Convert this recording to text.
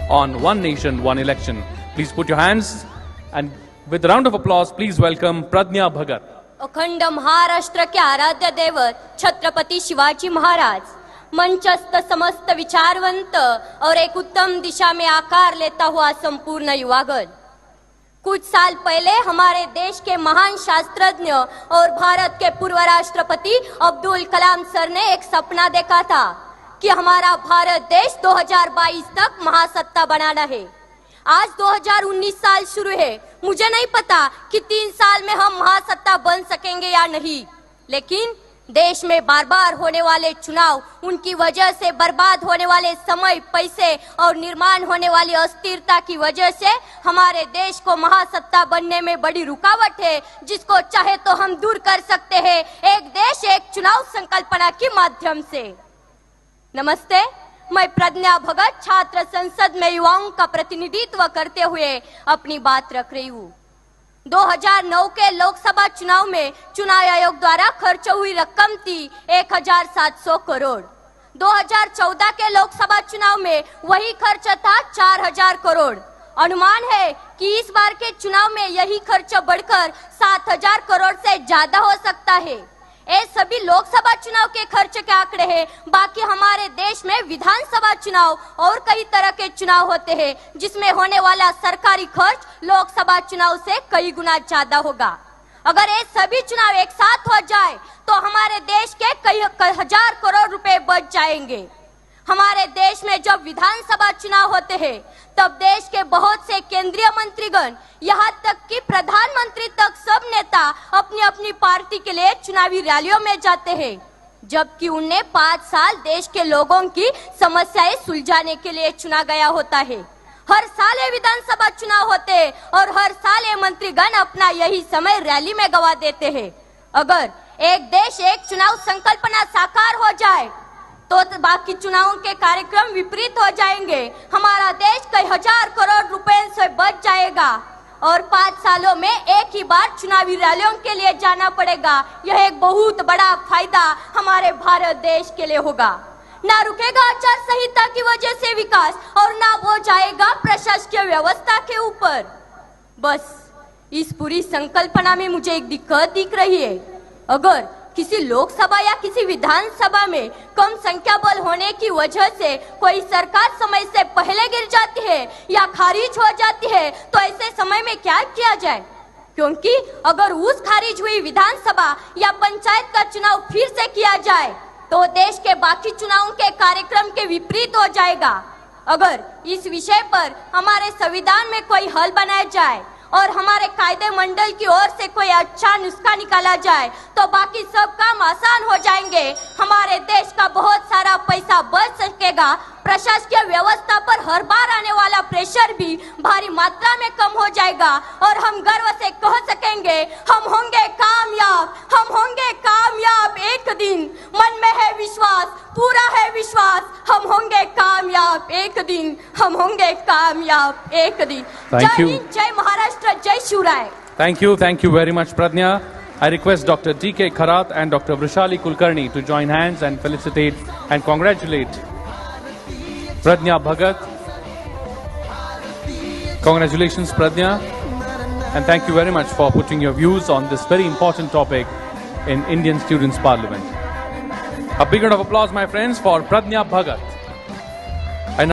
on One Nation, One Election. Please put your hands and with a round of applause, please welcome Pradnya Bhagat. अखंड महाराष्ट्र के आराध्य दैवत छत्रपति शिवाजी महाराज, मंचस्थ समस्त विचारवंत और एक उत्तम दिशा में आकार लेता हुआ संपूर्ण युवागण। कुछ साल पहले हमारे देश के महान शास्त्रज्ञ और भारत के पूर्व राष्ट्रपति अब्दुल कलाम सर ने एक सपना देखा था कि हमारा भारत देश 2022 तक महासत्ता बनाना है। आज 2019 साल शुरू है। मुझे नहीं पता कि 3 साल में हम महासत्ता बन सकेंगे या नहीं, लेकिन देश में बार बार होने वाले चुनाव, उनकी वजह से बर्बाद होने वाले समय, पैसे और निर्माण होने वाली अस्थिरता की वजह से हमारे देश को महासत्ता बनने में बड़ी रुकावट है, जिसको चाहे तो हम दूर कर सकते हैं एक देश एक चुनाव संकल्पना के माध्यम से। नमस्ते, मैं प्रज्ञा भगत छात्र संसद में युवाओं का प्रतिनिधित्व करते हुए अपनी बात रख रही हूँ। 2009 के लोकसभा चुनाव में चुनाव आयोग द्वारा खर्च हुई रकम थी 1700 करोड़। 2014 के लोकसभा चुनाव में वही खर्च था 4000 करोड़। अनुमान है कि इस बार के चुनाव में यही खर्च बढ़कर 7000 करोड़ से ज्यादा हो सकता है। ये सभी लोकसभा चुनाव के खर्च के आंकड़े हैं। बाकी हमारे देश में विधानसभा चुनाव और कई तरह के चुनाव होते हैं, जिसमें होने वाला सरकारी खर्च लोकसभा चुनाव से कई गुना ज्यादा होगा। अगर ये सभी चुनाव एक साथ हो जाए तो हमारे देश के कई हजार करोड़ रुपए बच जाएंगे। हमारे देश में जब विधानसभा चुनाव होते हैं तब देश के बहुत से केंद्रीय मंत्रीगण, यहाँ तक कि प्रधानमंत्री तक, सब नेता अपनी अपनी पार्टी के लिए चुनावी रैलियों में जाते हैं, जबकि उन्हें 5 साल देश के लोगों की समस्याएं सुलझाने के लिए चुना गया होता है। हर साल ये विधानसभा चुनाव होते हैं और हर साल ये मंत्रीगण अपना यही समय रैली में गवा देते हैं। अगर एक देश एक चुनाव संकल्पना साकार हो जाए तो बाकी चुनावों के कार्यक्रम विपरीत हो जाएंगे। हमारा देश कई हजार करोड़ रुपए से बच जाएगा और 5 सालों में एक ही बार चुनावी रैलियों के लिए जाना पड़ेगा। यह एक बहुत बड़ा फायदा हमारे भारत देश के लिए होगा। ना रुकेगा आचार संहिता की वजह से विकास और ना वो जाएगा प्रशासकीय व्यवस्था के ऊपर। बस इस पूरी संकल्पना में मुझे एक दिक्कत दिख रही है। अगर किसी लोकसभा या किसी विधानसभा में कम संख्या बल होने की वजह से कोई सरकार समय से पहले गिर जाती है या खारिज हो जाती है तो ऐसे समय में क्या किया जाए? क्योंकि अगर उस खारिज हुई विधानसभा या पंचायत का चुनाव फिर से किया जाए तो देश के बाकी चुनावों के कार्यक्रम के विपरीत हो जाएगा। अगर इस विषय पर हमारे संविधान में कोई हल बनाया जाए और हमारे कायदे मंडल की ओर से कोई अच्छा नुस्खा निकाला जाए तो बाकी सब काम आसान हो जाएंगे। हमारे देश का बहुत सारा पैसा बच सकेगा। प्रशासकीय व्यवस्था पर हर बार आने वाला प्रेशर भी भारी मात्रा में कम हो जाएगा और हम गर्व से कह सकेंगे, हम होंगे कामयाब, हम होंगे कामयाब एक दिन। मन में है विश्वास, पूरा है विश्वास, हम होंगे कामयाब एक दिन, हम होंगे कामयाब एक दिन। जय हिंद, जय महाराष्ट्र, जय Shivrai. Thank you very much, Pradnya. I request Dr. D.K. Kharath and Dr. Vrishali Kulkarni to join hands and felicitate and congratulate Pradnya Bhagat. Congratulations, Pradnya, and thank you very much for putting your views on this very important topic in Indian Students' Parliament. A big round of applause, my friends, for Pradnya Bhagat.